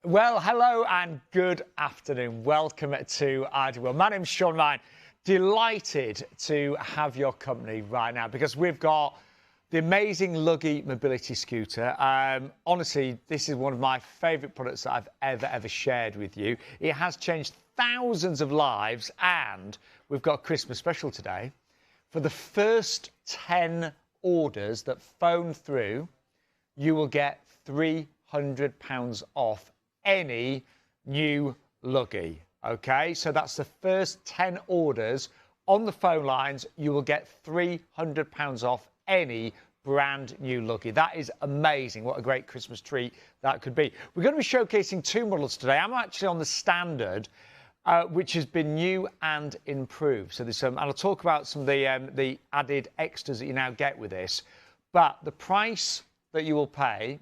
Well, hello and good afternoon. Welcome to Ideal. My name's Sean Ryan. Delighted to have your company right now because we've got the amazing Luggie mobility scooter. Honestly, this is one of my favourite products that I've ever shared with you. It has changed thousands of lives, and we've got a Christmas special today. For the first 10 orders that phone through, you will get £300 off any new Luggie. Okay, so that's the first 10 orders on the phone lines. You will get £300 off any brand new Luggie. That is amazing. What a great Christmas treat that could be. We're going to be showcasing two models today. I'm actually on the Standard, which has been new and improved. So there's and I'll talk about some of the added extras that you now get with this. But the price that you will pay,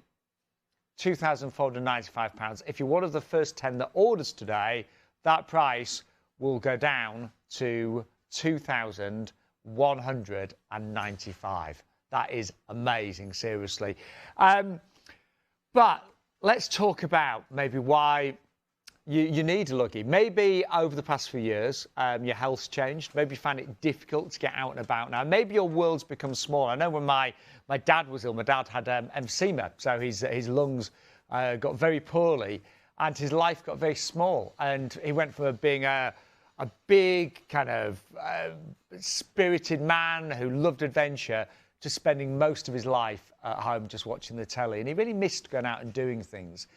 £2,495. If you're one of the first 10 that orders today, that price will go down to £2,195. That is amazing, seriously. But let's talk about maybe why you need a Luggie. Maybe over the past few years, your health's changed. Maybe you find it difficult to get out and about now. Maybe your world's become smaller. I know when my dad was ill, my dad had emphysema, so his lungs got very poorly, and his life got very small. And he went from being a big kind of spirited man who loved adventure to spending most of his life at home just watching the telly. And he really missed going out and doing things.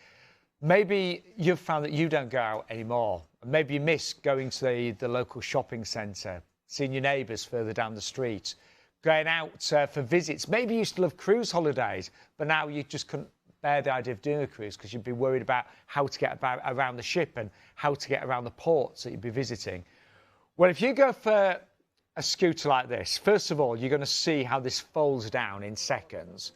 Maybe you've found that you don't go out anymore. Maybe you miss going to the local shopping centre, seeing your neighbours further down the street, going out for visits. Maybe you used to love cruise holidays, but now you just couldn't bear the idea of doing a cruise because you'd be worried about how to get around the ship and how to get around the ports that you'd be visiting. Well, if you go for a scooter like this, first of all, you're going to see how this folds down in seconds.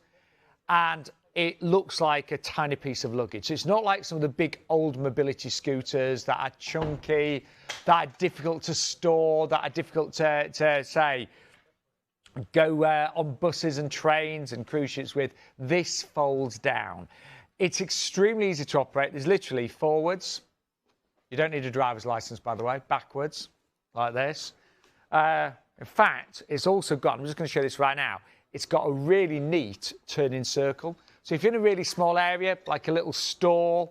And it looks like a tiny piece of luggage. So it's not like some of the big old mobility scooters that are chunky, that are difficult to store, that are difficult to say, go on buses and trains and cruise ships with. This folds down. It's extremely easy to operate. There's literally forwards. You don't need a driver's license, by the way. Backwards, like this. In fact, it's also got, I'm just going to show this right now, it's got a really neat turning circle. So if you're in a really small area, like a little store,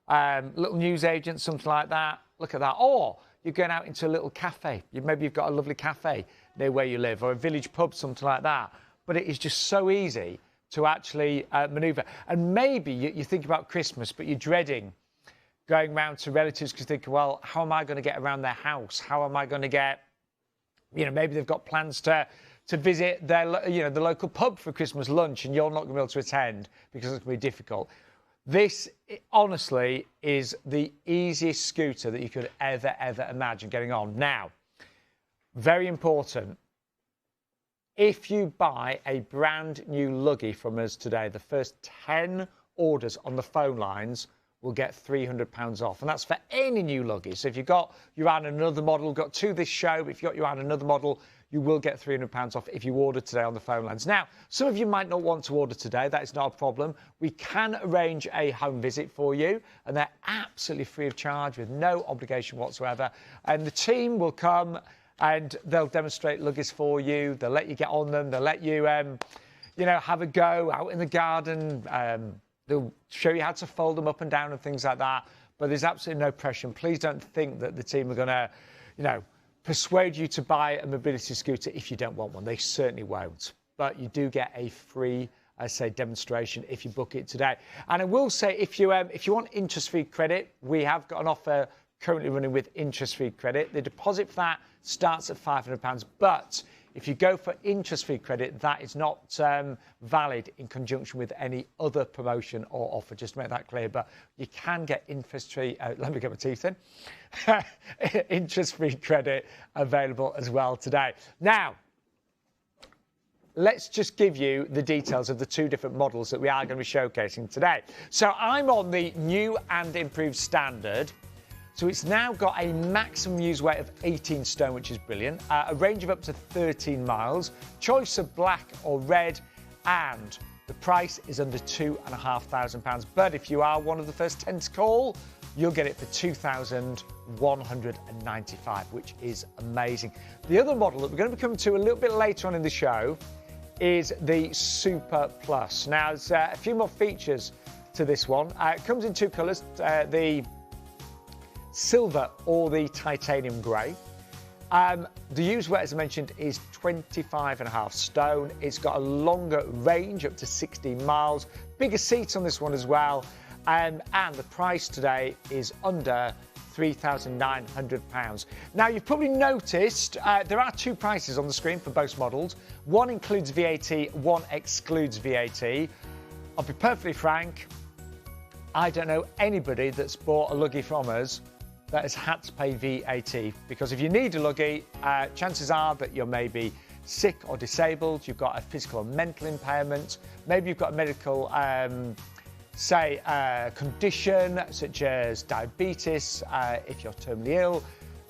little newsagent, something like that, look at that. Or you're going out into a little cafe. Maybe you've got a lovely cafe near where you live, or a village pub, something like that. But it is just so easy to actually manoeuvre. And maybe you think about Christmas, but you're dreading going round to relatives because you think, well, how am I going to get around their house? How am I going to get, maybe they've got plans to visit their, the local pub for Christmas lunch, and you're not going to be able to attend because it's going to be difficult. This, honestly, is the easiest scooter that you could ever imagine getting on. Now, very important, if you buy a brand new Luggie from us today, the first 10 orders on the phone lines will get £300 off, and that's for any new Luggie. So if you've got your own another model, got to this show, but if you've got your own another model, you will get £300 off if you order today on the phone lines. Now, some of you might not want to order today. That is not a problem. We can arrange a home visit for you, and they're absolutely free of charge with no obligation whatsoever. And the team will come and they'll demonstrate Luggies for you. They'll let you get on them. They'll let you, have a go out in the garden. They'll show you how to fold them up and down and things like that. But there's absolutely no pressure. And please don't think that the team are going to, persuade you to buy a mobility scooter if you don't want one. They certainly won't. But you do get a free, demonstration if you book it today. And I will say, if you want interest-free credit, we have got an offer currently running with interest-free credit. The deposit for that starts at £500, but if you go for interest-free credit, that is not valid in conjunction with any other promotion or offer, just to make that clear. But you can get interest-free, let me get my teeth in, interest-free credit available as well today. Now, let's just give you the details of the two different models that we are going to be showcasing today. So I'm on the new and improved Standard. So it's now got a maximum use weight of 18 stone, which is brilliant. A range of up to 13 miles. Choice of black or red, and The price is under £2,500, but if you are one of the first 10 to call, you'll get it for £2,195, which is amazing. The other model that we're going to be coming to a little bit later on in the show is the Super Plus. Now, there's a few more features to this one. It comes in two colours, the silver or the titanium grey. The used weight, as I mentioned, is 25.5 stone. It's got a longer range, up to 16 miles. Bigger seats on this one as well. And the price today is under £3,900. Now, you've probably noticed there are two prices on the screen for both models. One includes VAT, one excludes VAT. I'll be perfectly frank, I don't know anybody that's bought a Luggie from us that has had to pay VAT, because if you need a Luggie, chances are that you're maybe sick or disabled, you've got a physical or mental impairment, maybe you've got a medical condition such as diabetes, if you're terminally ill.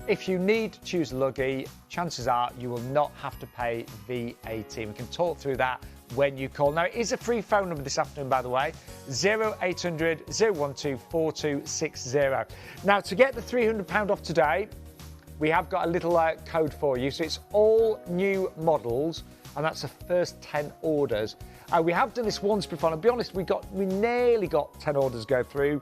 If you need to choose a Luggie, chances are you will not have to pay VAT. We can talk through that when you call. Now, it is a free phone number this afternoon, by the way, 0800 012 4260. Now, to get the £300 off today, we have got a little code for you. So it's all new models, and that's the first 10 orders. We have done this once before, and I'll be honest, we nearly got 10 orders go through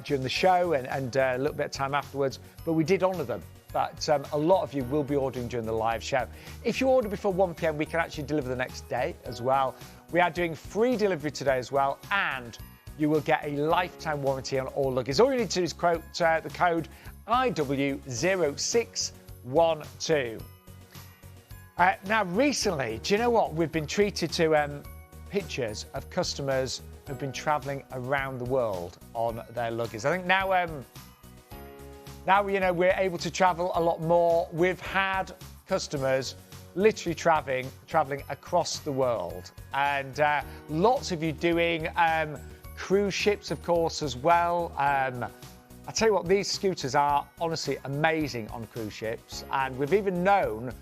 during the show and a little bit of time afterwards, but we did honour them. But a lot of you will be ordering during the live show. If you order before 1 p.m, we can actually deliver the next day as well. We are doing free delivery today as well, and you will get a lifetime warranty on all Luggies. All you need to do is quote the code IW0612. Now, recently, do you know what? We've been treated to pictures of customers who've been travelling around the world on their Luggies. I think now, you know, we're able to travel a lot more. We've had customers literally travelling across the world, and lots of you doing cruise ships, of course, as well. I tell you what, these scooters are honestly amazing on cruise ships, and we've even known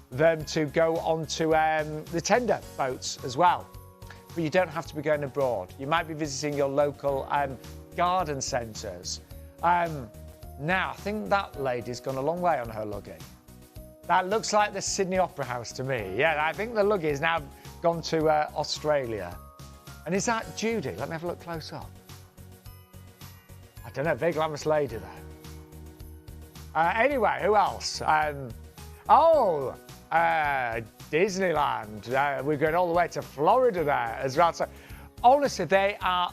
them to go onto the tender boats as well. But you don't have to be going abroad. You might be visiting your local garden centres. Now, I think that lady's gone a long way on her Luggie. That looks like the Sydney Opera House to me. Yeah, I think the Luggie has now gone to Australia. And is that Judy? Let me have a look close up. I don't know, big glamorous lady there. Anyway, who else? Disneyland. We're going all the way to Florida there as well. So, honestly, they are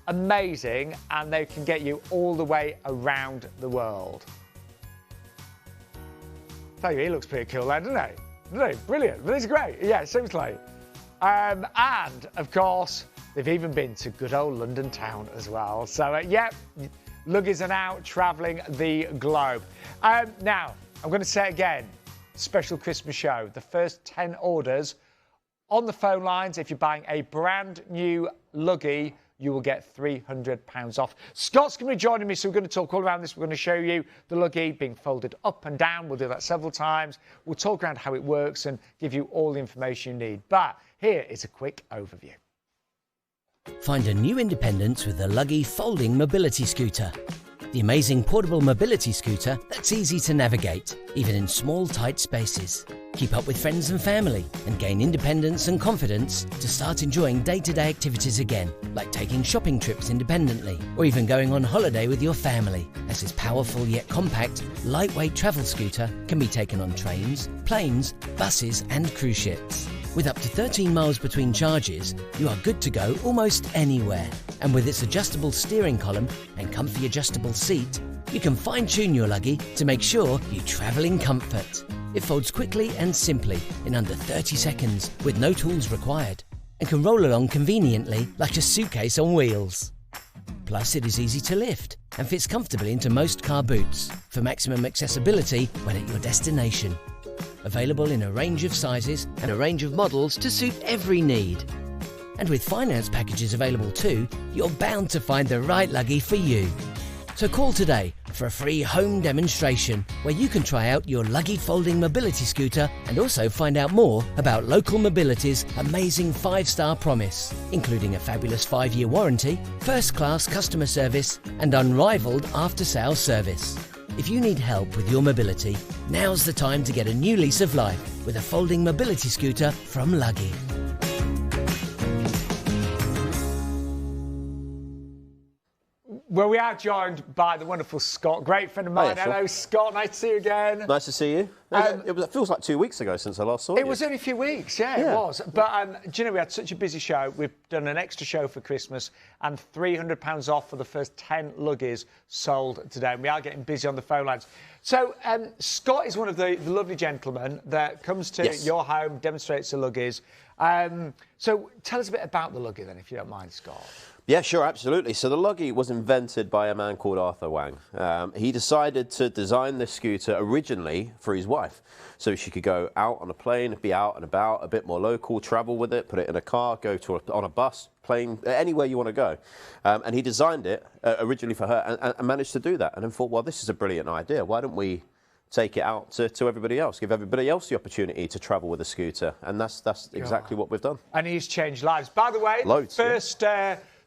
amazing, and they can get you all the way around the world. Tell you, he looks pretty cool there, doesn't he? Doesn't he? Brilliant. But it's great. Yeah, seriously. And, of course, they've even been to good old London town as well. So, yeah, Luggies are now travelling the globe. Now, I'm going to say it again. Special Christmas show. The first 10 orders on the phone lines, if you're buying a brand new Luggie, you will get £300 off. Scott's going to be joining me, so we're going to talk all around this. We're going to show you the Luggie being folded up and down. We'll do that several times. We'll talk around how it works and give you all the information you need. But here is a quick overview. Find a new independence with the Luggie folding mobility scooter. The amazing portable mobility scooter that's easy to navigate, even in small, tight spaces. Keep up with friends and family and gain independence and confidence to start enjoying day-to-day activities again, like taking shopping trips independently or even going on holiday with your family, as this powerful yet compact, lightweight travel scooter can be taken on trains, planes, buses and cruise ships. With up to 13 miles between charges, you are good to go almost anywhere. And with its adjustable steering column and comfy adjustable seat, you can fine-tune your Luggie to make sure you travel in comfort. It folds quickly and simply in under 30 seconds with no tools required, and can roll along conveniently like a suitcase on wheels. Plus, it is easy to lift and fits comfortably into most car boots for maximum accessibility when at your destination. Available in a range of sizes and a range of models to suit every need. And with finance packages available too, you're bound to find the right Luggie for you. So call today for a free home demonstration where you can try out your Luggie folding mobility scooter and also find out more about Local Mobility's amazing 5-star promise, including a fabulous 5-year warranty, first-class customer service and unrivaled after-sales service. If you need help with your mobility, now's the time to get a new lease of life with a folding mobility scooter from Luggie. Well, we are joined by the wonderful Scott, great friend of mine. Hiya, Hello, Scott. Nice to see you again. Nice to see you. It feels like 2 weeks ago since I last saw you. It was only a few weeks, yeah, it was. But do you know, we had such a busy show. We've done an extra show for Christmas and £300 off for the first 10 Luggies sold today. And we are getting busy on the phone lines. So Scott is one of the lovely gentlemen that comes to your home, demonstrates the Luggies. So tell us a bit about the Luggie then, if you don't mind, Scott. Yeah, sure, absolutely. So the Luggie was invented by a man called Arthur Wang. He decided to design this scooter originally for his wife, so she could go out on a plane, be out and about, a bit more local, travel with it, put it in a car, go on a bus, plane, anywhere you want to go. And he designed it originally for her and managed to do that. And then thought, well, this is a brilliant idea. Why don't we take it out to everybody else, give everybody else the opportunity to travel with a scooter? And that's exactly what we've done. And he's changed lives. By the way, Loads,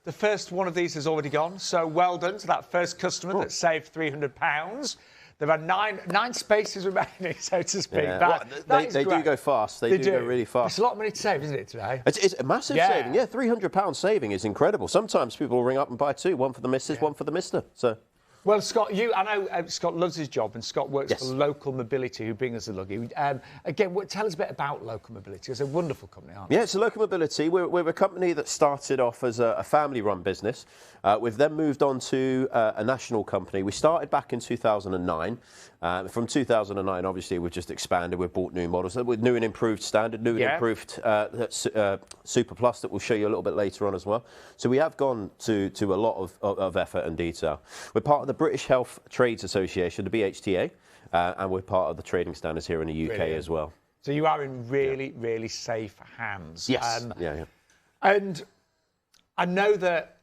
the first one of these has already gone, so well done to that first customer that saved £300. There are nine spaces remaining, so to speak. Yeah. They do go fast. They do go really fast. It's a lot of money to save, isn't it, today? It's a massive saving. Yeah, £300 saving is incredible. Sometimes people will ring up and buy two, one for the missus, one for the mister. So. Well, Scott, I know Scott loves his job, and Scott works for Local Mobility, who bring us the Luggie. Again, tell us a bit about Local Mobility. It's a wonderful company, aren't they? Yeah, so Local Mobility, we're a company that started off as a family-run business. We've then moved on to a national company. We started back in 2009. From 2009, obviously, we've just expanded. We've bought new models with new and improved standard, new and improved Super Plus that we'll show you a little bit later on as well. So we have gone to a lot of effort and detail. We're part of the British Health Trades Association, the BHTA, and we're part of the trading standards here in the UK as well. So you are in really safe hands. Yes. And I know that.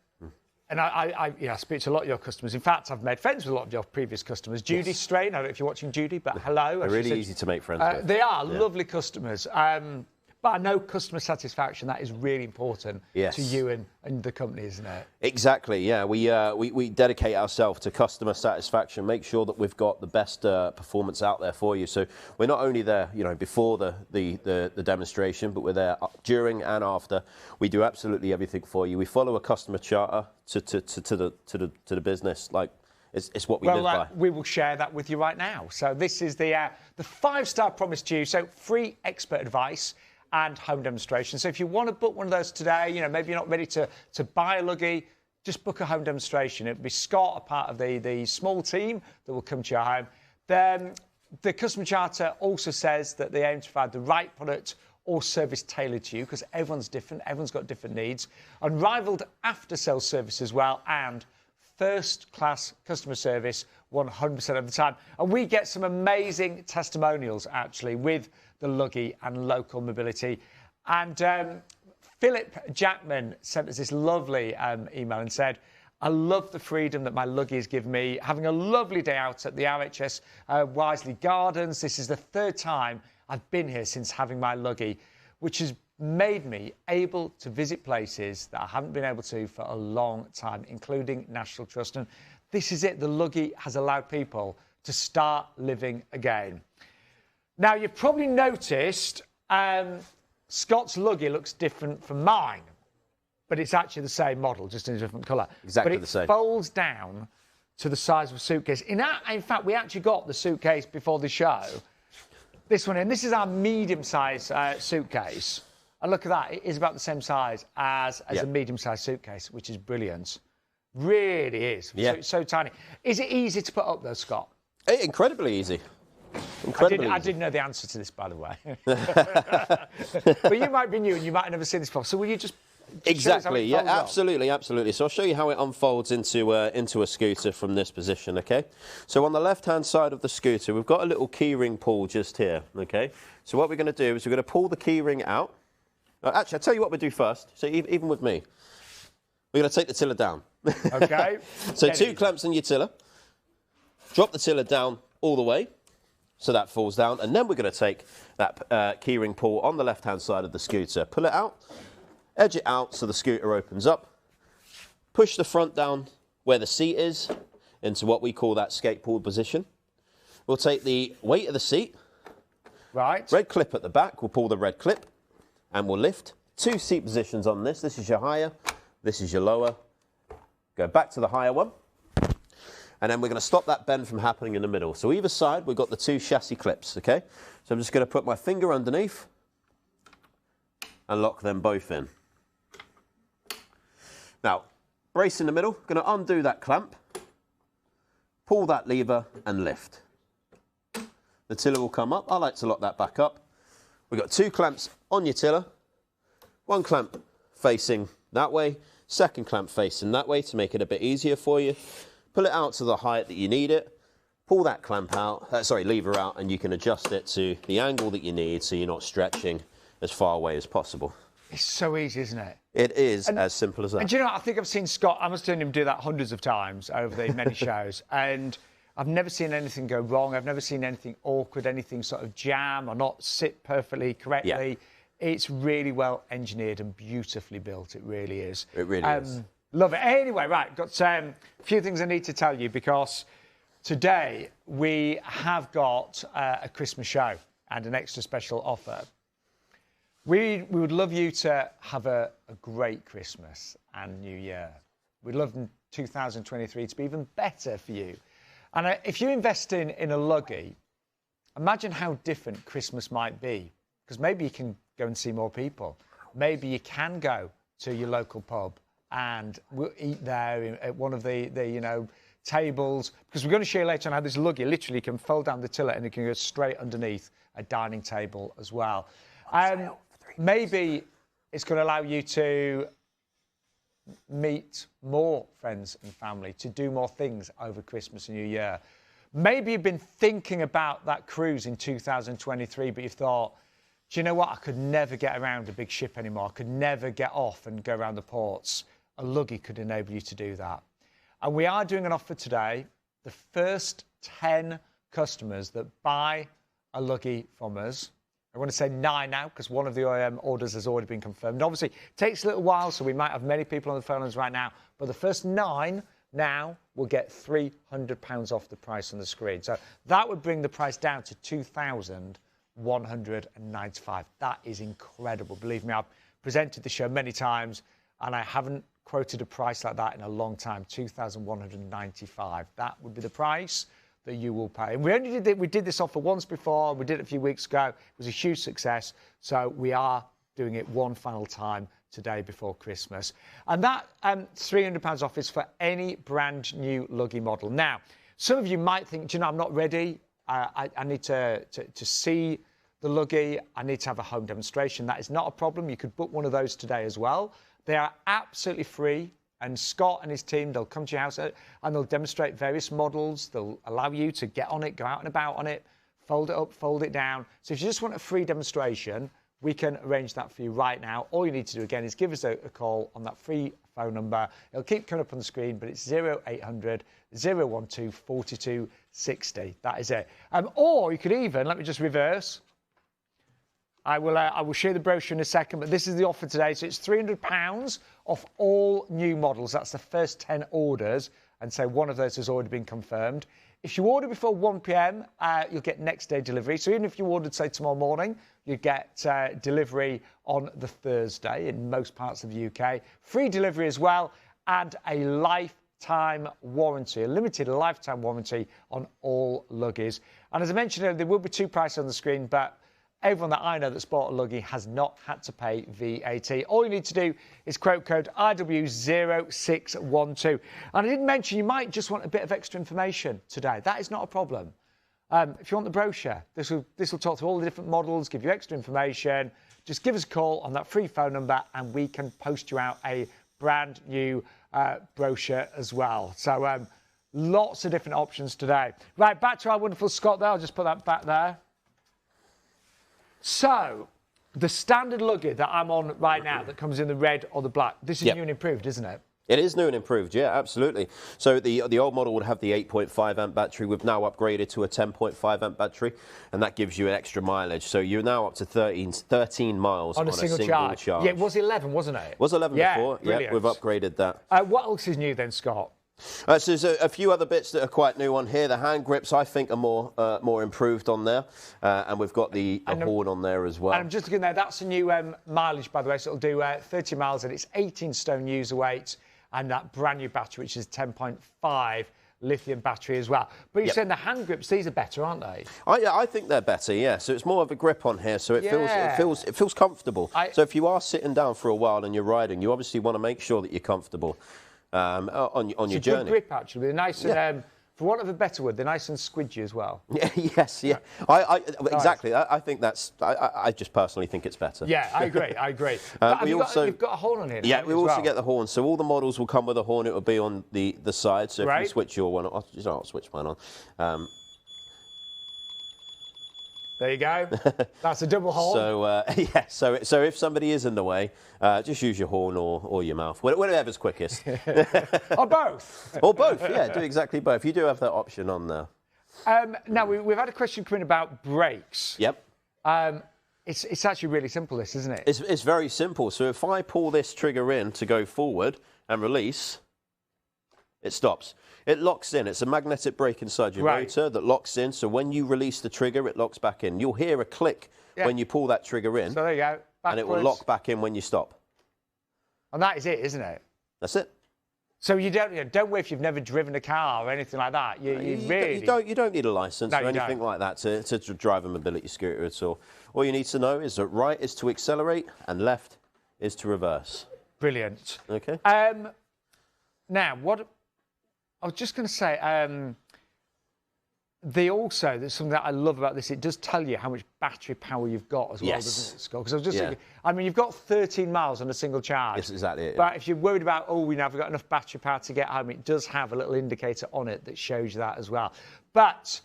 And I speak to a lot of your customers. In fact, I've made friends with a lot of your previous customers. Judy Strain, I don't know if you're watching Judy, but hello. They're really easy to make friends with. They are lovely customers. But I know customer satisfaction, that is really important to you and the company, isn't it? Exactly, yeah. We dedicate ourselves to customer satisfaction, make sure that we've got the best performance out there for you. So we're not only there, before the demonstration, but we're there during and after. We do absolutely everything for you. We follow a customer charter to the business, like it's what we live by. We will share that with you right now. So this is the 5-star promise to you. So free expert advice and home demonstration. So if you want to book one of those today, maybe you're not ready to buy a Luggie, just book a home demonstration. It'll be Scott, a part of the small team that will come to your home. Then the customer charter also says that they aim to provide the right product or service tailored to you, because everyone's different, everyone's got different needs. Unrivaled after-sales service as well, and first-class customer service 100% of the time. And we get some amazing testimonials, actually, with the Luggie and Local Mobility. And Philip Jackman sent us this lovely email and said, I love the freedom that my Luggie has given me. Having a lovely day out at the RHS Wisley Gardens. This is the 3rd time I've been here since having my Luggie, which has made me able to visit places that I haven't been able to for a long time, including National Trust. And this is it. The Luggie has allowed people to start living again. Now, you've probably noticed Scott's Luggie looks different from mine, but it's actually the same model, just in a different colour. Exactly the same. But it folds down to the size of a suitcase. In fact, we actually got the suitcase before the show. This one, and this is our medium-sized suitcase. And look at that, it is about the same size as a medium-sized suitcase, which is brilliant. Really is. Yeah. So tiny. Is it easy to put up, though, Scott? Incredibly easy. I didn't know the answer to this, by the way. But you might be new and you might have never seen this before. So will you just... Exactly, yeah, absolutely. So I'll show you how it unfolds into a scooter from this position, okay? So on the left-hand side of the scooter, we've got a little keyring pull just here, okay? So what we're going to do is we're going to pull the keyring out. Actually, I'll tell you what we'll do first. So even with me, we're going to take the tiller down. Okay. So 2 clamps on your tiller. Drop the tiller down all the way, so that falls down. And then we're going to take that keyring pull on the left-hand side of the scooter, pull it out, edge it out so the scooter opens up, push the front down where the seat is into what we call that skateboard position. We'll take the weight of the seat, right, red clip at the back, we'll pull the red clip, and we'll lift. 2 seat positions on this. This is your higher, this is your lower. Go back to the higher one. And then we're going to stop that bend from happening in the middle. So either side, we've got the 2 chassis clips, okay? So I'm just going to put my finger underneath and lock them both in. Now, brace in the middle, going to undo that clamp, pull that lever and lift. The tiller will come up. I like to lock that back up. We've got 2 clamps on your tiller, 1 clamp facing that way, 2nd clamp facing that way to make it a bit easier for you. Pull it out to the height that you need it. Pull that clamp out, lever out, and you can adjust it to the angle that you need so you're not stretching as far away as possible. It's so easy, isn't it? It is as simple as that. And do you know, I think I've seen Scott, I must have seen him do that hundreds of times over the many shows, and I've never seen anything go wrong. I've never seen anything awkward, anything sort of jam or not sit perfectly correctly. Yeah. It's really well engineered and beautifully built. It really is. It really is. Love it. Anyway, right, got a few things I need to tell you because today we have got a Christmas show and an extra special offer. We would love you to have a great Christmas and New Year. We'd love 2023 to be even better for you. And if you invest in a Luggie, imagine how different Christmas might be. Because maybe you can go and see more people. Maybe you can go to your local pub and we'll eat there at one of the tables. Because we're going to show you later on how this Luggie literally can fold down the tiller and it can go straight underneath a dining table as well. Maybe it's going to allow you to meet more friends and family, to do more things over Christmas and New Year. Maybe you've been thinking about that cruise in 2023, but you've thought, do you know what? I could never get around a big ship anymore. I could never get off and go around the ports. A Luggie could enable you to do that. And we are doing an offer today. The first 10 customers that buy a Luggie from us, I want to say 9 now because one of the orders has already been confirmed. Obviously, it takes a little while, so we might have many people on the phone lines right now. But the first 9 now will get £300 off the price on the screen. So that would bring the price down to £2,195. That is incredible. Believe me, I've presented the show many times, and I haven't quoted a price like that in a long time. £2,195. That would be the price that you will pay. And we did this offer once before. We did it a few weeks ago. It was a huge success. So we are doing it one final time today before Christmas. And that £300 off is for any brand new Luggie model. Now, some of you might think, do you know, I'm not ready. I need to see the Luggie. I need to have a home demonstration. That is not a problem. You could book one of those today as well. They are absolutely free. And Scott and his team, they'll come to your house and they'll demonstrate various models. They'll allow you to get on it, go out and about on it, fold it up, fold it down. So if you just want a free demonstration, we can arrange that for you right now. All you need to do, again, is give us a call on that free phone number. It'll keep coming up on the screen, but it's 0800 012 4260. That is it. Or you could even, let me just reverse. I will share the brochure in a second, but this is the offer today. So it's £300 off all new models. That's the first 10 orders, and so one of those has already been confirmed. If you order before 1 p.m, you'll get next day delivery. So even if you ordered, say, tomorrow morning, you get delivery on the Thursday in most parts of the UK. Free delivery as well, and a lifetime warranty, a limited lifetime warranty on all Luggies. And as I mentioned earlier, there will be 2 prices on the screen, but everyone that I know that's bought a Luggie has not had to pay VAT. All you need to do is quote code RW0612. And I didn't mention you might just want a bit of extra information today. That is not a problem. If you want the brochure, this will talk through all the different models, give you extra information. Just give us a call on that free phone number and we can post you out a brand new brochure as well. So lots of different options today. Right, back to our wonderful Scott there. I'll just put that back there. So, the standard Luggie that I'm on right now that comes in the red or the black, this is new and improved, isn't it? It is new and improved, yeah, absolutely. So the old model would have the 8.5 amp battery. We've now upgraded to a 10.5 amp battery, and that gives you an extra mileage. So you're now up to 13 miles on a single charge. Yeah, it was 11, wasn't it? It was 11 before. Brilliant. Yeah, we've upgraded that. What else is new then, Scott? So there's a few other bits that are quite new on here. The hand grips, I think, are more improved on there. And we've got the horn on there as well. And I'm just looking there, that's a new mileage, by the way. So it'll do 30 miles, and it's 18 stone user weight. And that brand new battery, which is 10.5 lithium battery as well. But you're saying the hand grips, these are better, aren't they? I think they're better, yeah. So it's more of a grip on here, so it feels comfortable. So if you are sitting down for a while and you're riding, you obviously want to make sure that you're comfortable on your journey. It's a good grip, actually. They're nice and, for want of a better word, they're nice and squidgy as well. Yeah, yes, yeah. Exactly. I think that's. I just personally think it's better. Yeah, I agree. But you've got a horn on here. Yeah, we also get the horn. So all the models will come with a horn. It will be on the side. So if you switch your one, I'll switch mine on. There you go. That's a double horn. So So if somebody is in the way, just use your horn or your mouth, whatever's quickest. Or both. Or both. Yeah, do exactly both. You do have that option on there. Now we've had a question come in about brakes. Yep. It's actually really simple, this, isn't it? It's very simple. So if I pull this trigger in to go forward and release, it stops. It locks in. It's a magnetic brake inside your motor that locks in. So when you release the trigger, it locks back in. You'll hear a click when you pull that trigger in. So there you go. Backwards. And it will lock back in when you stop. And that is it, isn't it? That's it. So you don't worry if you've never driven a car or anything like that. You don't need a license or anything like that to drive a mobility scooter at all. All you need to know is that right is to accelerate and left is to reverse. Brilliant. Okay. Now, what I was just going to say, there's something that I love about this. It does tell you how much battery power you've got as well, doesn't it, Scott? Because I was just thinking, I mean, you've got 13 miles on a single charge. Yes, exactly it. But if you're worried about, we never got enough battery power to get home, it does have a little indicator on it that shows you that as well. But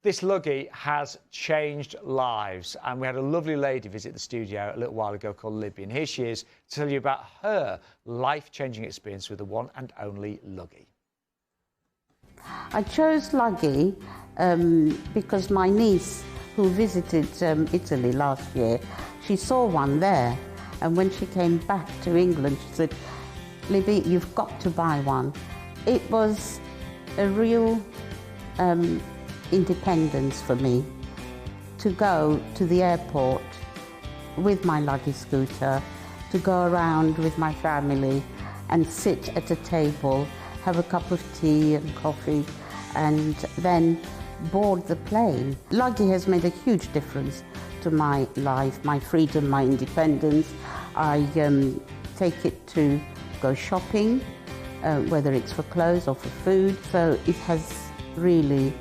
this Luggie has changed lives. And we had a lovely lady visit the studio a little while ago called Libby. And here she is to tell you about her life-changing experience with the one and only Luggie. I chose Luggie because my niece, who visited Italy last year, she saw one there. And when she came back to England, she said, Libby, you've got to buy one. It was a real independence for me to go to the airport with my Luggie scooter, to go around with my family and sit at a table, have a cup of tea and coffee, and then board the plane. Luggie has made a huge difference to my life, my freedom, my independence. I take it to go shopping, whether it's for clothes or for food. So it has really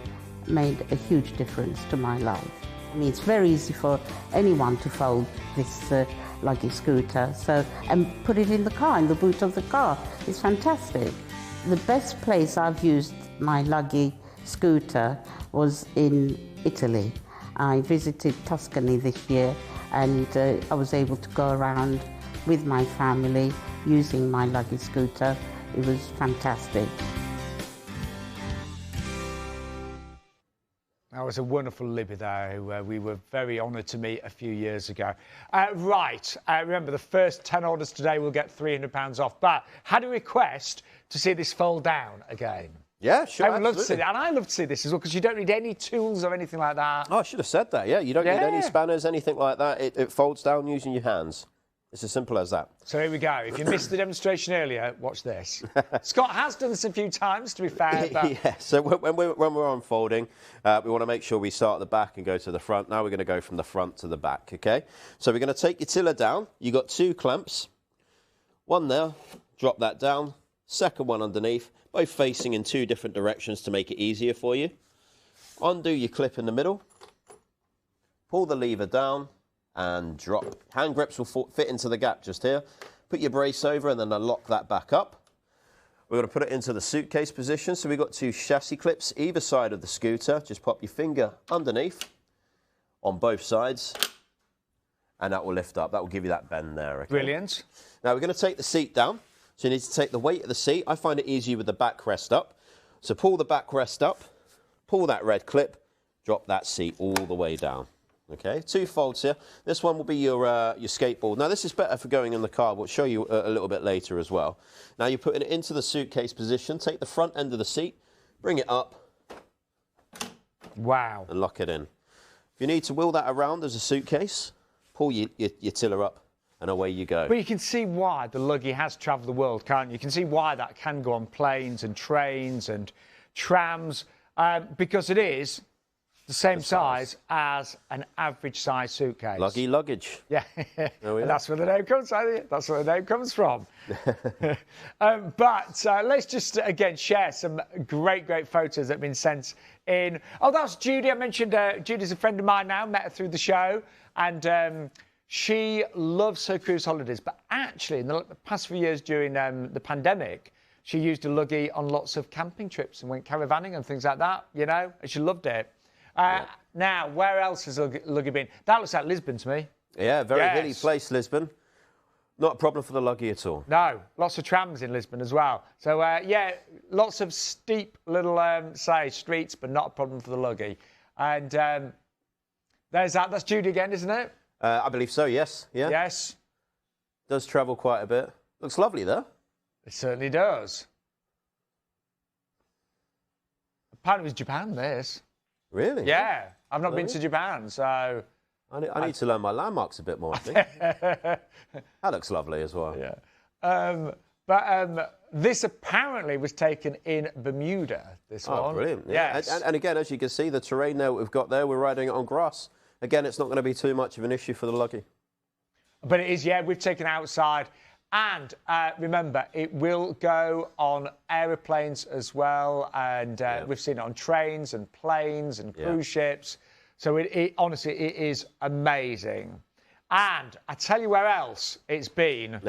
made a huge difference to my life. I mean, it's very easy for anyone to fold this Luggie scooter and put it in the car, in the boot of the car. It's fantastic. The best place I've used my Luggie scooter was in Italy. I visited Tuscany this year and I was able to go around with my family using my Luggie scooter. It was fantastic. That was a wonderful Libby there, who we were very honoured to meet a few years ago. Remember, the first 10 orders today will get £300 off. But had a request to see this fold down again. Yeah, sure. I would love to see that. And I love to see this as well, because you don't need any tools or anything like that. Oh, I should have said that, yeah. You don't need any spanners, anything like that. It folds down using your hands. It's as simple as that. So here we go. If you missed the demonstration earlier, watch this. Scott has done this a few times, to be fair. But... Yeah, so when we're unfolding, we want to make sure we start at the back and go to the front. Now we're going to go from the front to the back, okay? So we're going to take your tiller down. You've got two clamps. One there, drop that down. Second one underneath, both facing in two different directions to make it easier for you. Undo your clip in the middle. Pull the lever down. And drop. Hand grips will fit into the gap just here. Put your brace over and then lock that back up. We're going to put it into the suitcase position. So we've got two chassis clips either side of the scooter. Just pop your finger underneath on both sides and that will lift up. That will give you that bend there. Okay? Brilliant. Now we're going to take the seat down. So you need to take the weight of the seat. I find it easier with the backrest up. So pull the backrest up, pull that red clip, drop that seat all the way down. Okay, 2 folds here. This one will be your skateboard. Now this is better for going in the car. We'll show you a little bit later as well. Now you're putting it into the suitcase position. Take the front end of the seat, bring it up. Wow. And lock it in. If you need to wheel that around as a suitcase, pull your tiller up and away you go. But you can see why the Luggie has travelled the world, can't you? You can see why that can go on planes and trains and trams, because it is the same size as an average size suitcase. Luggie luggage. Yeah, and that's where the name comes from. That's where the name comes from. But let's just, again, share some great photos that have been sent in. Oh, that's Judy. I mentioned Judy's a friend of mine now, met her through the show. And she loves her cruise holidays. But actually, in the past few years during the pandemic, she used a Luggie on lots of camping trips and went caravanning and things like that, you know, and she loved it. Now, where else has Luggie been? That looks like Lisbon to me. Yeah, very hilly place, Lisbon. Not a problem for the Luggie at all. No, lots of trams in Lisbon as well. So, yeah, lots of steep little, streets, but not a problem for the Luggie. And there's that. That's Judy again, isn't it? I believe so, yes. Yeah. Yes. Does travel quite a bit. Looks lovely, though. It certainly does. Apparently it was Japan, this. Really? Yeah. I've not been to Japan, so... I need to learn my landmarks a bit more, I think. That looks lovely as well. Yeah. But this apparently was taken in Bermuda, this one. Oh, brilliant. Yeah. Yes. And again, as you can see, the terrain there we've got there, we're riding it on grass. Again, it's not going to be too much of an issue for the Luggie. But it is, yeah, we've taken it outside. And remember, it will go on aeroplanes as well. And we've seen it on trains and planes and cruise ships. So it honestly, it is amazing. And I tell you where else it's been.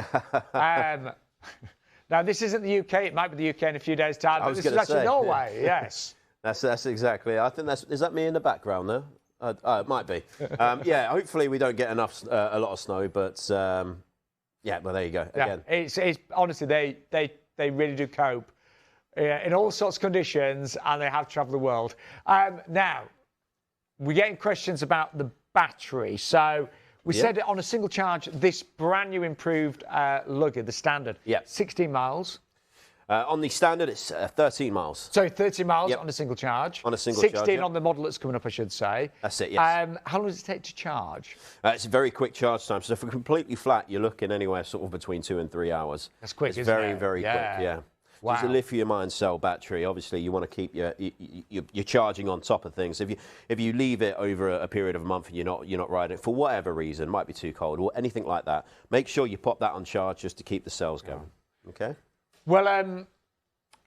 Now, this isn't the UK. It might be the UK in a few days' time. But this is actually Norway, yes. That's exactly. I think is that me in the background there? It might be. Yeah, hopefully we don't get a lot of snow, but yeah, well, there you go. Again. Yeah, it's honestly, they really do cope in all sorts of conditions, and they have travelled the world. Now, we're getting questions about the battery. So we said on a single charge, this brand new improved Luggie, the standard, 16 miles. On the standard, it's 13 miles. So 13 miles on a single charge. On a single 16 charge, on the model that's coming up, I should say. That's it, yes. How long does it take to charge? It's a very quick charge time. So if we're completely flat, you're looking anywhere sort of between 2 and 3 hours. That's quick, it's isn't very, it? very quick, yeah. Wow. It's a lithium-ion cell battery. Obviously, you want to keep your charging on top of things. If you leave it over a period of a month and you're not riding it for whatever reason, might be too cold or anything like that, make sure you pop that on charge just to keep the cells going. Okay. Well,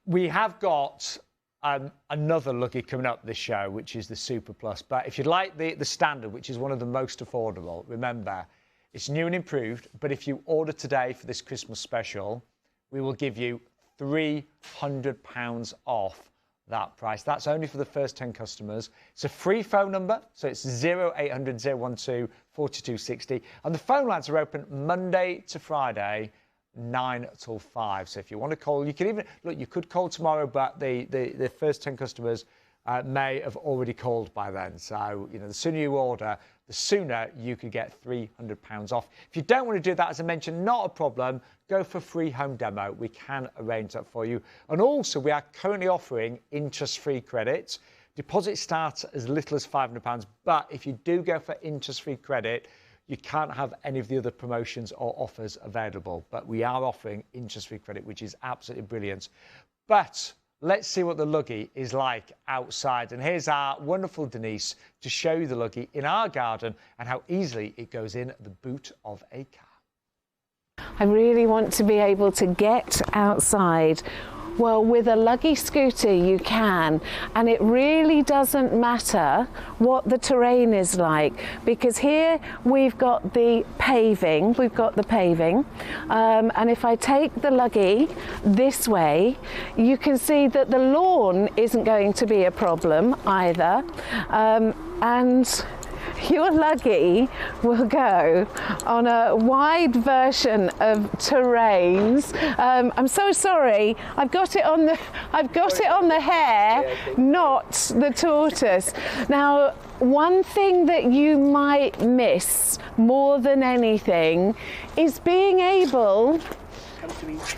we have got another Luggie coming up this show, which is the Super Plus. But if you'd like the standard, which is one of the most affordable, remember it's new and improved. But if you order today for this Christmas special, we will give you £300 off that price. That's only for the first 10 customers. It's a free phone number, so it's 0800 012 4260. And the phone lines are open Monday to Friday, 9 till 5. So if you want to call, you can even, look, you could call tomorrow, but the first 10 customers may have already called by then. So, you know, the sooner you order, the sooner you could get £300 off. If you don't want to do that, as I mentioned, not a problem. Go for a free home demo. We can arrange that for you. And also, we are currently offering interest-free credit. Deposits start as little as £500. But if you do go for interest-free credit, you can't have any of the other promotions or offers available. But we are offering interest-free credit, which is absolutely brilliant. But let's see what the Luggie is like outside. And here's our wonderful Denise to show you the Luggie in our garden and how easily it goes in the boot of a car. I really want to be able to get outside. Well, with a Luggie scooter you can, and it really doesn't matter what the terrain is like, because here we've got the paving, and if I take the Luggie this way, you can see that the lawn isn't going to be a problem either, and your Luggie will go on a wide version of terrains. I'm so sorry. I've got it on the hare, not the tortoise. Now, one thing that you might miss more than anything is being able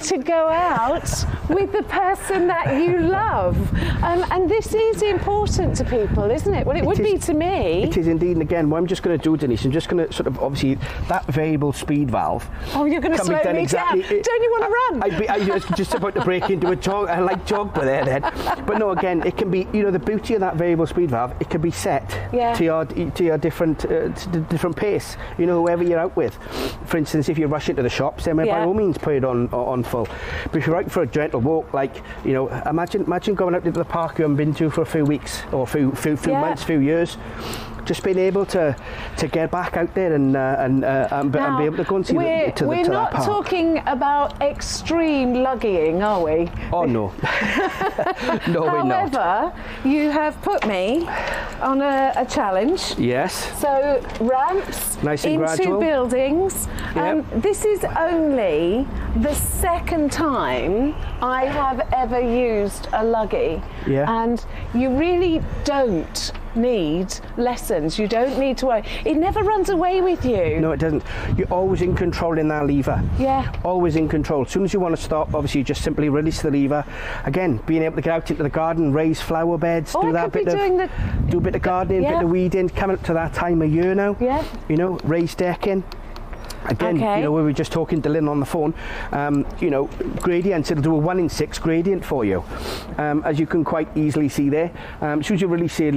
to go out with the person that you love. And this is important to people, isn't it? Well, it would be to me. It is indeed. And again, what I'm just going to do, Denise, I'm just going to sort of, obviously, that variable speed valve. Oh, you're going to slow me down. Don't you want to run? I was just about to break into a light jog by there then. But no, again, it can be, you know, the beauty of that variable speed valve, it can be set to your different pace. You know, whoever you're out with. For instance, if you rush into the shops, then by all means put it on full. But if you're out for a gentle walk, like, you know, imagine going out into the park you haven't been to for a few weeks or few months, few years. Just being able to get back out there and be able to go and see we're not talking about extreme luggieing, are we? Oh no. No, we're not. However, you have put me on a challenge. Yes. So ramps nice and into gradual. Buildings. Yep. This is only the second time I have ever used a Luggie. Yeah. And you really don't need lessons. You don't need to worry. It never runs away with you. No, it doesn't. You're always in control in that lever. Yeah. Always in control. As soon as you want to stop, obviously you just simply release the lever. Again, being able to get out into the garden, raise flower beds, do a bit of gardening, bit of weeding, coming up to that time of year now. Yeah. You know, raised decking. Again, you know, we were just talking to Lynn on the phone, you know, gradients, it'll do a 1 in 6 gradient for you, as you can quite easily see there. As soon as you release the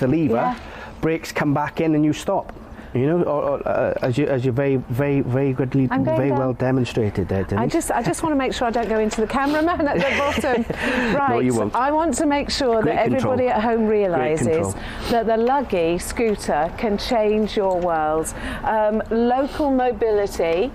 lever, brakes come back in and you stop. You know, as you very, very, very goodly, very well demonstrated there, Denise. I just want to make sure I don't go into the cameraman at the bottom. Right. No, you won't. I want to make sure that everybody at home realises that the Luggie scooter can change your world. Local Mobility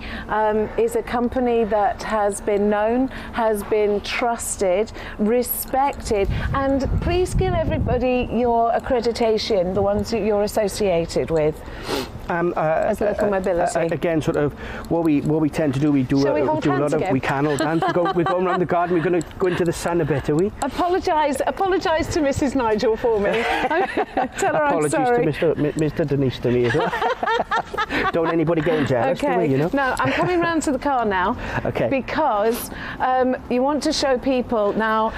is a company that has been known, has been trusted, respected, and please give everybody your accreditation, the ones that you're associated with. As Local Mobility. Again, sort of what we tend to do, we do a lot of, we can hold hands. We're going around the garden, we're going to go into the sun a bit, are we? Apologise to Mrs. Nigel for me. Tell her I'm sorry. Apologies to Mr. Denise to me as well. Don't anybody get jealous, do we, you know? No, I'm coming round to the car now. Okay. Because you want to show people, now,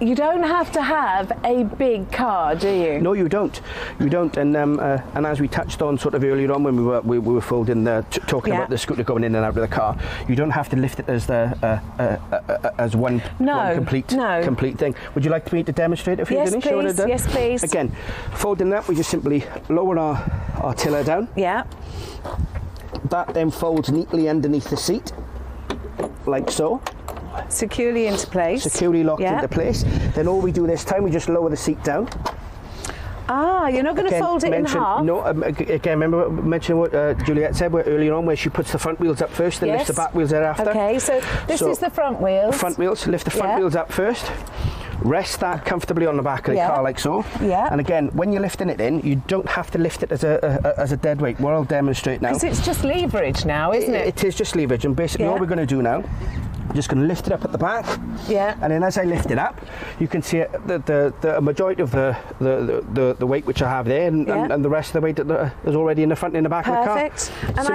you don't have to have a big car, do you? No, you don't. You don't. And as we touched on sort of earlier on when we were folding talking about the scooter going in and out of the car, you don't have to lift it as one complete thing. Would you like me to demonstrate it for you, Denise? Please. Yes, please. Again, folding that, we just simply lower our tiller down. Yeah. That then folds neatly underneath the seat, like so. Securely into place. Securely locked into place. Then all we do this time, we just lower the seat down. Ah, you're not going to fold it in half? No, again, remember mentioning what Juliet said earlier on, where she puts the front wheels up first, then lifts the back wheels thereafter. Okay, so this is the front wheels. Front wheels, lift the front wheels up first. Rest that comfortably on the back of the car like so. Yeah. And again, when you're lifting it in, you don't have to lift it as a dead weight. What I'll demonstrate now. Because it's just leverage now, isn't it? It is just leverage, and basically all we're going to do now, I'm just going to lift it up at the back. Yeah. And then as I lift it up, you can see the majority of the weight which I have there, and the rest of the weight that is already in the front and in the back of the car. Perfect. And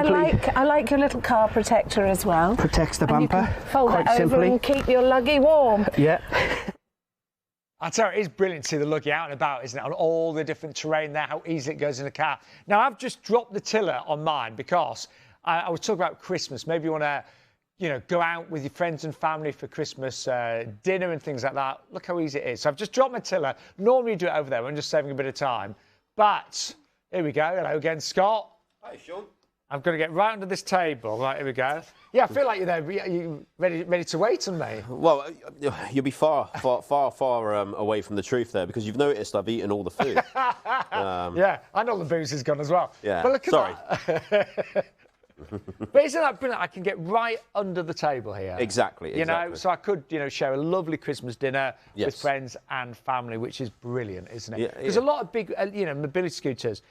I like your little car protector as well. Protects the and bumper. You can fold quite it over simply. and keep your Luggie warm. Yeah. I tell you, it's brilliant to see the Luggie out and about, isn't it? On all the different terrain there, how easy it goes in the car. Now, I've just dropped the tiller on mine because I was talking about Christmas. Maybe you want to, you know, go out with your friends and family for Christmas dinner and things like that. Look how easy it is. So I've just dropped my tiller. Normally you do it over there. I'm just saving a bit of time. But here we go. Hello again, Scott. Hi, Sean. I'm going to get right under this table. Right, here we go. Yeah, I feel like you're there. You ready to wait on me? Well, you'll be far away from the truth there, because you've noticed I've eaten all the food. Yeah, I know the booze is gone as well. Yeah, but look at sorry. that. But isn't that brilliant? I can get right under the table here. Exactly. You know, so I could, you know, share a lovely Christmas dinner with friends and family, which is brilliant, isn't it? Yeah, There's a lot of big, you know, mobility scooters.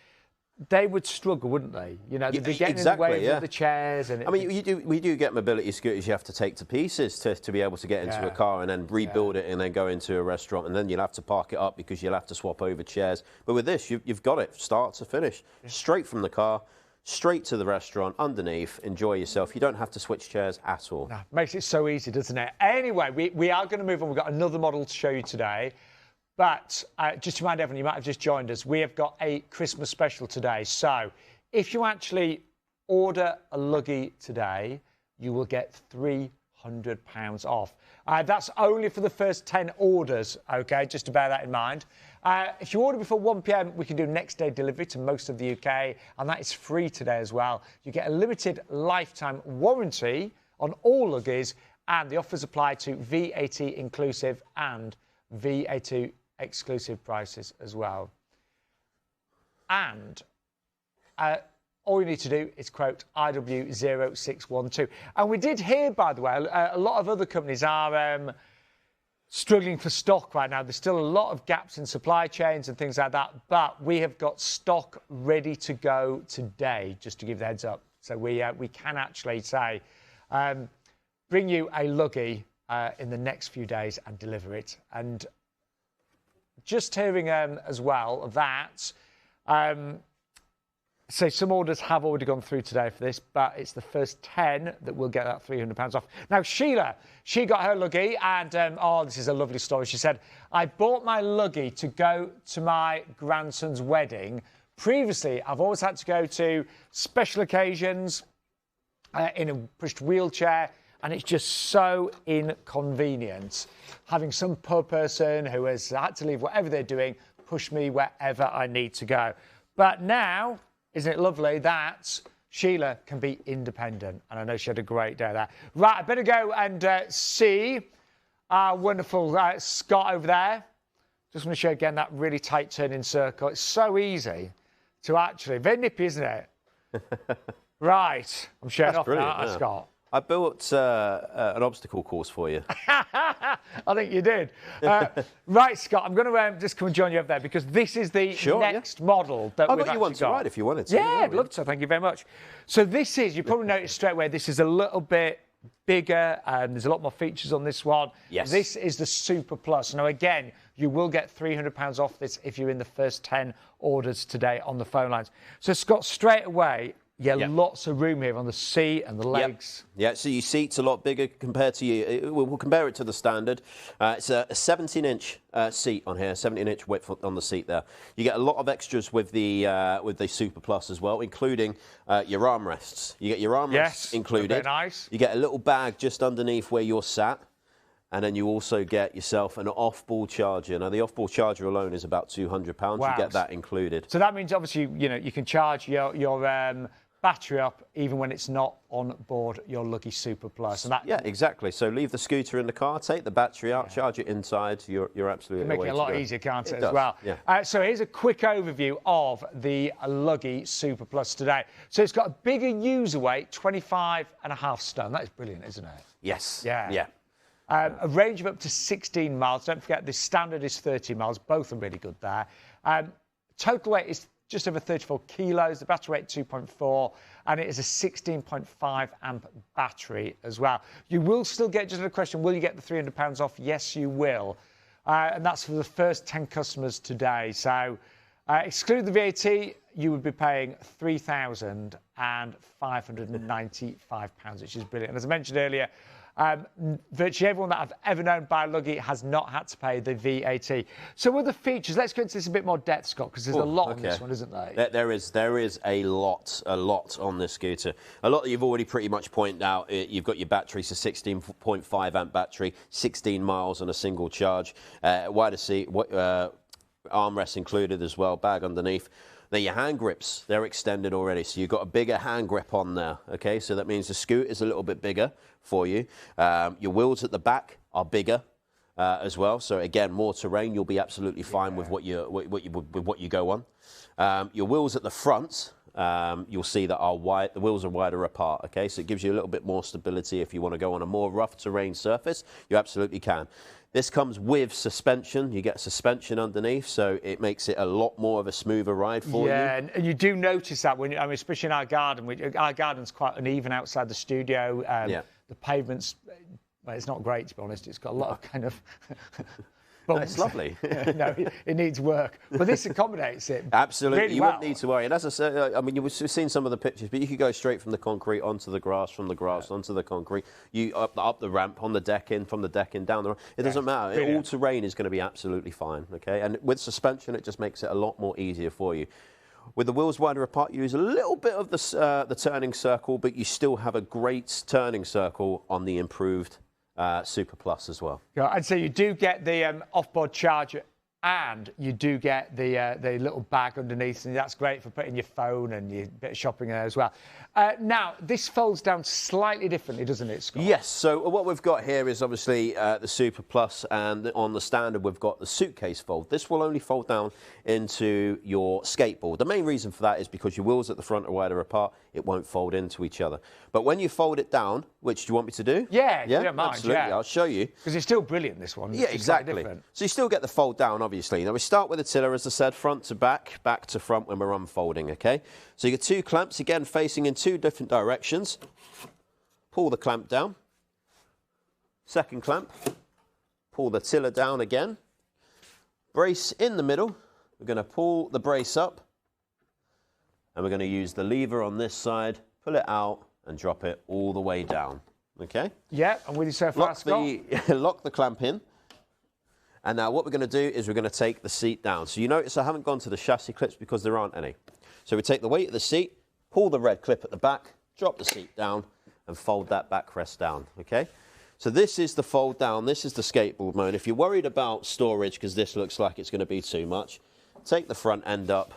they would struggle, wouldn't they? You know, they'd be getting in the way of the chairs. And I mean, we do get mobility scooters you have to take to pieces to be able to get into a car and then rebuild it and then go into a restaurant, and then you'll have to park it up because you'll have to swap over chairs. But with this, you've got it start to finish, straight from the car, straight to the restaurant, underneath, enjoy yourself. You don't have to switch chairs at all. No, makes it so easy, doesn't it? Anyway, we are going to move on. We've got another model to show you today. But just to remind everyone, you might have just joined us, we have got a Christmas special today. So if you actually order a Luggie today, you will get £300 off. That's only for the first 10 orders, OK? Just to bear that in mind. If you order before 1 p.m, we can do next day delivery to most of the UK, and that is free today as well. You get a limited lifetime warranty on all Luggies, and the offers apply to VAT inclusive and VAT exclusive prices as well. And all you need to do is quote IW0612. And we did hear, by the way, a lot of other companies are struggling for stock right now. There's still a lot of gaps in supply chains and things like that, but we have got stock ready to go today, just to give the heads up. So we can actually say, bring you a Luggie in the next few days and deliver it. And just hearing as well that, so some orders have already gone through today for this, but it's the first 10 that will get that £300 off. Now, Sheila, she got her Luggie, and oh, this is a lovely story. She said, I bought my Luggie to go to my grandson's wedding. Previously, I've always had to go to special occasions in a pushed wheelchair, and it's just so inconvenient having some poor person who has had to leave whatever they're doing, push me wherever I need to go. But now, isn't it lovely that Sheila can be independent? And I know she had a great day there. Right, I better go and see our wonderful Scott over there. Just want to show you again that really tight turning circle. It's so easy to actually, very nippy, isn't it? Right, I'm showing off now, Scott. I built an obstacle course for you. I think you did. Right, Scott, I'm going to just come and join you over there because this is the next model that we've actually got. I've got you one to ride if you wanted to. Yeah, I'd love to. Thank you very much. So this is, you probably noticed straight away, this is a little bit bigger. There's a lot more features on this one. Yes. This is the Super Plus. Now, again, you will get £300 off this if you're in the first 10 orders today on the phone lines. So, Scott, straight away, lots of room here on the seat and the legs. Yeah, so your seat's a lot bigger compared to you. We'll compare it to the standard. It's a 17-inch seat on here, 17-inch width on the seat there. You get a lot of extras with the Super Plus as well, including your armrests. You get your armrests included. Very nice. You get a little bag just underneath where you're sat. And then you also get yourself an off-ball charger. Now, the off-ball charger alone is about £200. Wow. You get that included. So that means, obviously, you can charge your battery up even when it's not on board your Luggie Super Plus. And that, yeah, exactly. So leave the scooter in the car, take the battery out, charge it inside. You're absolutely make it a lot easier, can't it, as does. well? Yeah. So here's a quick overview of the Luggie Super Plus today. So it's got a bigger user weight, 25.5 stone. That is brilliant, isn't it? Yes. Yeah. A range of up to 16 miles. Don't forget, the standard is 30 miles. Both are really good there. Total weight is just over 34 kilos. The battery weight, 2.4. And it is a 16.5 amp battery as well. You will still get, just a question, will you get the £300 off? Yes, you will. And that's for the first 10 customers today. So exclude the VAT, you would be paying £3,595, which is brilliant. And as I mentioned earlier, virtually everyone that I've ever known buy Luggie has not had to pay the VAT. So with the features, let's go into this a bit more depth, Scott, because there's a lot on this one, isn't there? There is a lot on this scooter. A lot that you've already pretty much pointed out. You've got your battery, so 16.5 amp battery, 16 miles on a single charge, wider seat, armrest included as well, bag underneath. Now, your hand grips, they're extended already, so you've got a bigger hand grip on there, okay? So that means the scoot is a little bit bigger for you. Your wheels at the back are bigger as well, so again, more terrain, you'll be absolutely fine with what you go on. Your wheels at the front, you'll see that are wide. The wheels are wider apart, okay? So it gives you a little bit more stability if you want to go on a more rough terrain surface, you absolutely can. This comes with suspension. You get suspension underneath, so it makes it a lot more of a smoother ride for you. Yeah, and you do notice that when, I mean, especially in our garden. Our garden's quite uneven outside the studio. The pavement's, well, it's not great, to be honest. It's got a lot of kind of... No, it's lovely. No, it needs work. But this accommodates it. Absolutely. Really you well. wouldn't need to worry. And as I said, I mean, you've seen some of the pictures, but you could go straight from the concrete onto the grass, from the grass onto the concrete. You up the ramp, on the decking, from the decking down the ramp. It doesn't matter. Brilliant. All terrain is going to be absolutely fine, okay? And with suspension, it just makes it a lot more easier for you. With the wheels wider apart, you use a little bit of the turning circle, but you still have a great turning circle on the improved Super Plus as well. Yeah, and so you do get the off-board charger, and you do get the little bag underneath, and that's great for putting your phone and your bit of shopping there as well. Now, this folds down slightly differently, doesn't it, Scott? Yes, so what we've got here is obviously the Super Plus, and on the standard we've got the suitcase fold. This will only fold down into your skateboard. The main reason for that is because your wheels at the front are wider apart, it won't fold into each other. But when you fold it down, which do you want me to do? Yeah, if you don't mind, absolutely. yeah. I'll show you. Because it's still brilliant, this one. Yeah, It's slightly exactly. different. So you still get the fold down, obviously. Now we start with the tiller, as I said, front to back, back to front when we're unfolding, okay? So you get two clamps, again, facing in two different directions. Pull the clamp down. Second clamp. Pull the tiller down again. Brace in the middle. We're going to pull the brace up. And we're going to use the lever on this side, pull it out, and drop it all the way down, okay? Yeah, I'm with you so far, Scott. Lock the clamp in. And now what we're going to do is we're going to take the seat down. So you notice I haven't gone to the chassis clips because there aren't any. So we take the weight of the seat, pull the red clip at the back, drop the seat down, and fold that backrest down, okay? So this is the fold down, this is the skateboard mode. If you're worried about storage, because this looks like it's going to be too much, take the front end up.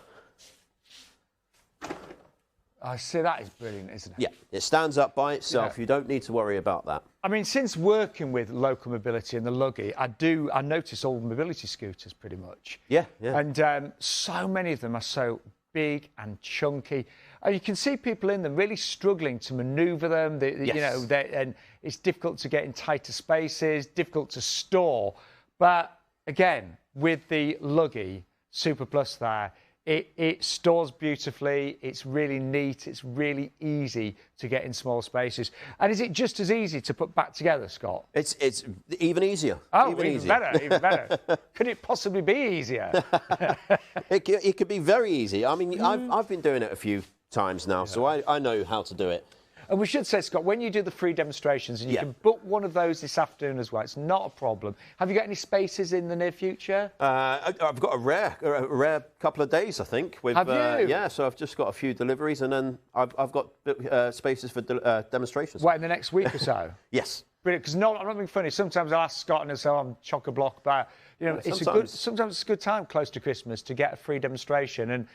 I see, that is brilliant, isn't it? Yeah, it stands up by itself. Yeah. You don't need to worry about that. I mean, since working with local mobility and the Luggie, I notice all mobility scooters pretty much. Yeah, yeah. And so many of them are so big and chunky. And you can see people in them really struggling to manoeuvre them. Yes. You know, and it's difficult to get in tighter spaces, difficult to store. But again, with the Luggie Super Plus there, it stores beautifully, it's really neat, it's really easy to get in small spaces. And is it just as easy to put back together, Scott? It's even easier. Oh, even better, even better. Could it possibly be easier? It could be very easy. I mean, I've been doing it a few times now, so I know how to do it. And we should say, Scott, when you do the free demonstrations, and you can book one of those this afternoon as well, it's not a problem. Have you got any spaces in the near future? I've got a rare couple of days, I think. Have you? Yeah, so I've just got a few deliveries, and then I've got spaces for demonstrations. What, in the next week or so? Yes. Brilliant, because I'm not being funny. Sometimes I'll ask Scott and he'll say, I'm chock-a-block, but you know, sometimes it's a good time close to Christmas to get a free demonstration. And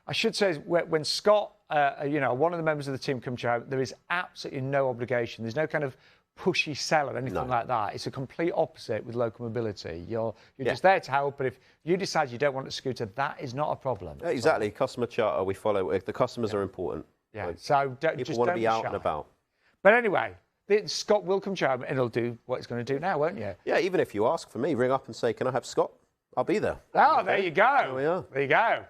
I should say, when Scott, you know, one of the members of the team comes to you, there is absolutely no obligation. There's no kind of pushy sell or anything like that. It's a complete opposite with local mobility. You're just there to help, but if you decide you don't want a scooter, that is not a problem. Yeah, exactly. So, customer charter, we follow. The customers are important. Yeah, like, so people want to be out and about. But anyway, Scott will come to you and he'll do what he's going to do now, won't you? Yeah, even if you ask for me, ring up and say, can I have Scott? I'll be there. Oh, okay. There you go. There we are. There you go.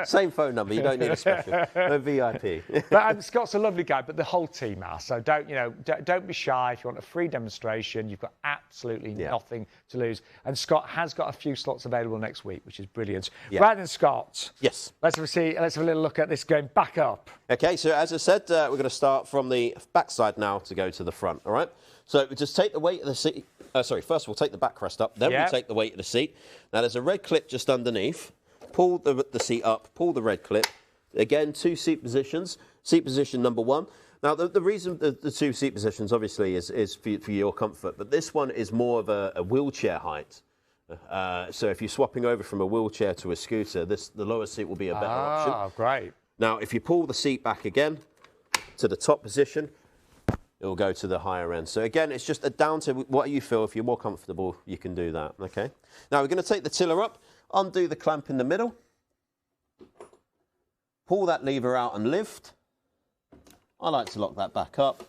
Same phone number. You don't need a special. No VIP. But Scott's a lovely guy, but the whole team are. So don't be shy. If you want a free demonstration, you've got absolutely nothing to lose. And Scott has got a few slots available next week, which is brilliant. Yeah. Right then, Scott. Yes. Let's have a little look at this going back up. Okay, so as I said, we're going to start from the back side now to go to the front. All right. So we just take the weight of the seat. First of all, take the backrest up. Then we take the weight of the seat. Now there's a red clip just underneath. Pull the seat up, pull the red clip. Again, two seat positions. Seat position number one. Now, the reason the two seat positions, obviously, is for your comfort, but this one is more of a wheelchair height. So if you're swapping over from a wheelchair to a scooter, the lower seat will be a better option. Oh, great. Now, if you pull the seat back again to the top position, it will go to the higher end. So again, it's just down to what you feel. If you're more comfortable, you can do that, okay? Now, we're going to take the tiller up. Undo the clamp in the middle, pull that lever out and lift. I like to lock that back up,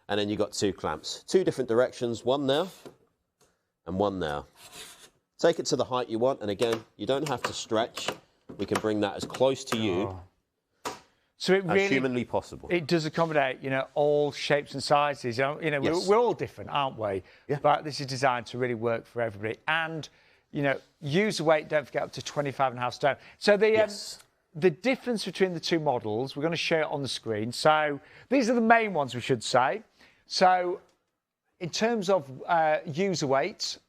and then you've got two clamps. Two different directions, one there and one there. Take it to the height you want, and again, you don't have to stretch. We can bring that as close to you so it really, as humanly possible. It does accommodate, all shapes and sizes. Yes. We're all different, aren't we? Yeah. But this is designed to really work for everybody. And, user weight, don't forget, up to 25.5 stone. So the difference between the two models, we're going to show it on the screen. So these are the main ones, we should say. So in terms of user weight,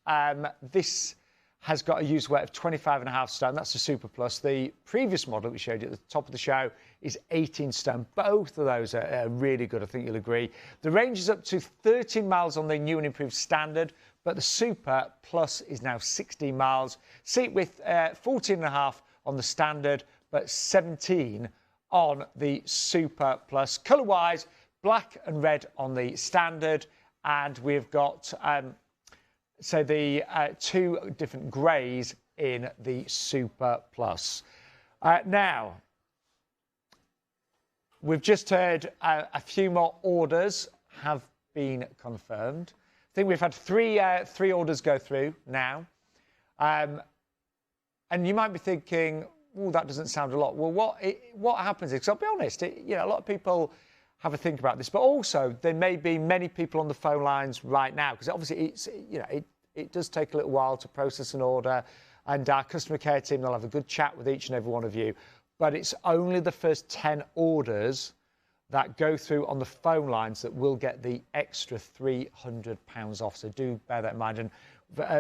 this has got a user weight of 25.5 stone. That's the Super Plus. The previous model we showed you at the top of the show is 18 stone. Both of those are really good, I think you'll agree. The range is up to 13 miles on the new and improved Standard, but the Super Plus is now 16 miles. Seat width, 14.5 on the Standard, but 17 on the Super Plus. Colour-wise, black and red on the Standard, and we've got the two different greys in the Super Plus. Now, we've just heard a few more orders have been confirmed. I think we've had three orders go through now. And you might be thinking, oh, that doesn't sound a lot. Well, what happens is, 'cause I'll be honest, a lot of people have a think about this, but also there may be many people on the phone lines right now, because obviously it does take a little while to process an order, and our customer care team, they'll have a good chat with each and every one of you, but it's only the first 10 orders that go through on the phone lines that will get the extra £300 off, so do bear that in mind. And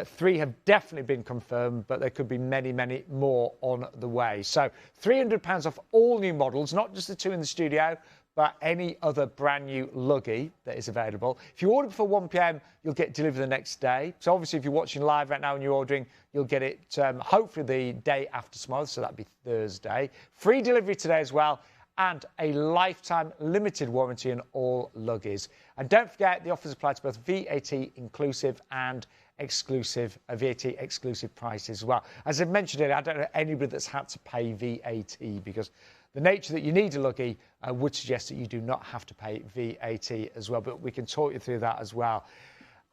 3 have definitely been confirmed, but there could be many, many more on the way. So £300 off all new models, not just the 2 in the studio, but any other brand new Luggie that is available. If you order before 1 p.m, you'll get delivered the next day. So obviously, if you're watching live right now and you're ordering, you'll get it hopefully the day after tomorrow, so that'd be Thursday. Free delivery today as well, and a lifetime limited warranty on all Luggies. And don't forget, the offers apply to both VAT inclusive and exclusive, VAT exclusive prices as well. As I mentioned earlier, I don't know anybody that's had to pay VAT, because the nature that you need a Luggie would suggest that you do not have to pay VAT as well, but we can talk you through that as well.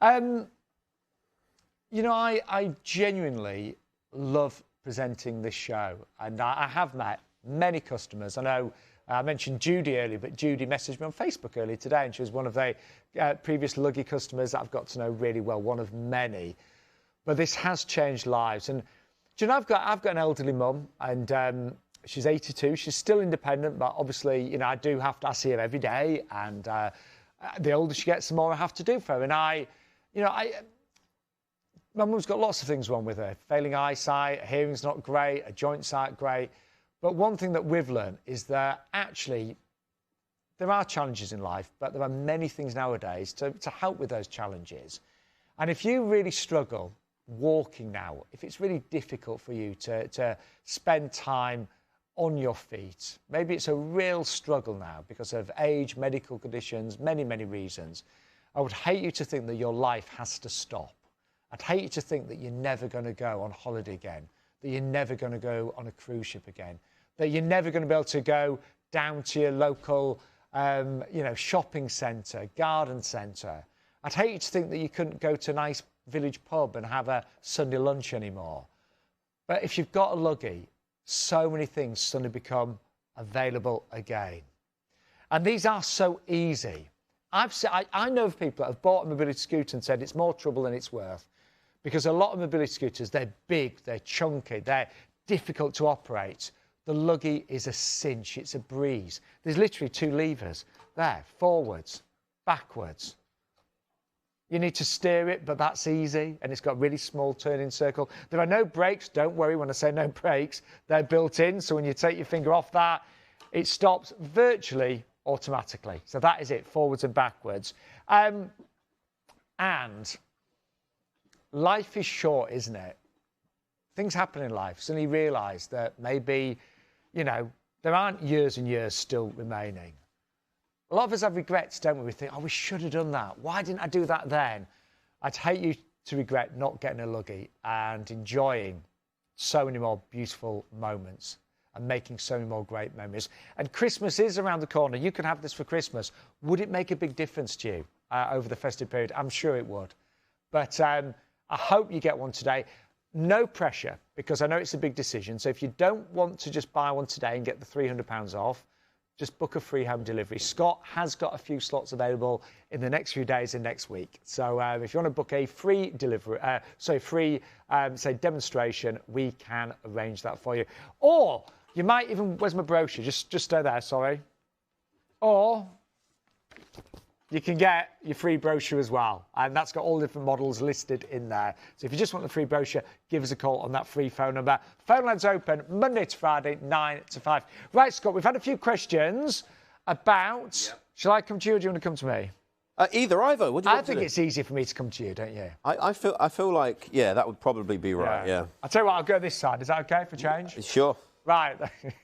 I genuinely love presenting this show, and I have met many customers. I know I mentioned Judy earlier, but Judy messaged me on Facebook earlier today, and she was one of the previous Luggie customers that I've got to know really well, one of many. But this has changed lives. And do you know, I've got an elderly mum, and she's 82. She's still independent, but obviously, I see her every day, and the older she gets, the more I have to do for her. And my mum's got lots of things wrong with her. Failing eyesight, her hearing's not great, her joints aren't great. But one thing that we've learned is that actually there are challenges in life, but there are many things nowadays to help with those challenges. And if you really struggle walking now, if it's really difficult for you to spend time on your feet, maybe it's a real struggle now because of age, medical conditions, many, many reasons, I would hate you to think that your life has to stop. I'd hate you to think that you're never going to go on holiday again, that you're never going to go on a cruise ship again, that you're never going to be able to go down to your local shopping centre, garden centre. I'd hate you to think that you couldn't go to a nice village pub and have a Sunday lunch anymore. But if you've got a Luggie, so many things suddenly become available again. And these are so easy. I know of people that have bought a mobility scooter and said it's more trouble than it's worth, because a lot of mobility scooters, they're big, they're chunky, they're difficult to operate. The Luggie is a cinch, it's a breeze. There's literally 2 levers there, forwards, backwards. You need to steer it, but that's easy, and it's got a really small turning circle. There are no brakes. Don't worry when I say no brakes. They're built in, so when you take your finger off that, it stops virtually automatically. So that is it, forwards and backwards. And life is short, isn't it? Things happen in life. Suddenly you realise that maybe, there aren't years and years still remaining. A lot of us have regrets, don't we? We think, we should have done that. Why didn't I do that then? I'd hate you to regret not getting a Luggie and enjoying so many more beautiful moments and making so many more great memories. And Christmas is around the corner. You can have this for Christmas. Would it make a big difference to you over the festive period? I'm sure it would. But I hope you get one today. No pressure, because I know it's a big decision. So if you don't want to just buy one today and get the £300 off, just book a free home delivery. Scott has got a few slots available in the next few days and next week. So if you want to book a free delivery, say demonstration, we can arrange that for you. Or you might even, where's my brochure? Just stay there, sorry. Or you can get your free brochure as well. And that's got all the different models listed in there. So if you just want the free brochure, give us a call on that free phone number. Phone lines open Monday to Friday, 9 to 5. Right, Scott, we've had a few questions about... Yep. Shall I come to you or do you want to come to me? Either. What do you want I think to do? it's easier for me to come to you, don't you? I feel like, yeah, that would probably be right, yeah. I'll tell you what, I'll go this side. Is that OK for change? Sure. Right.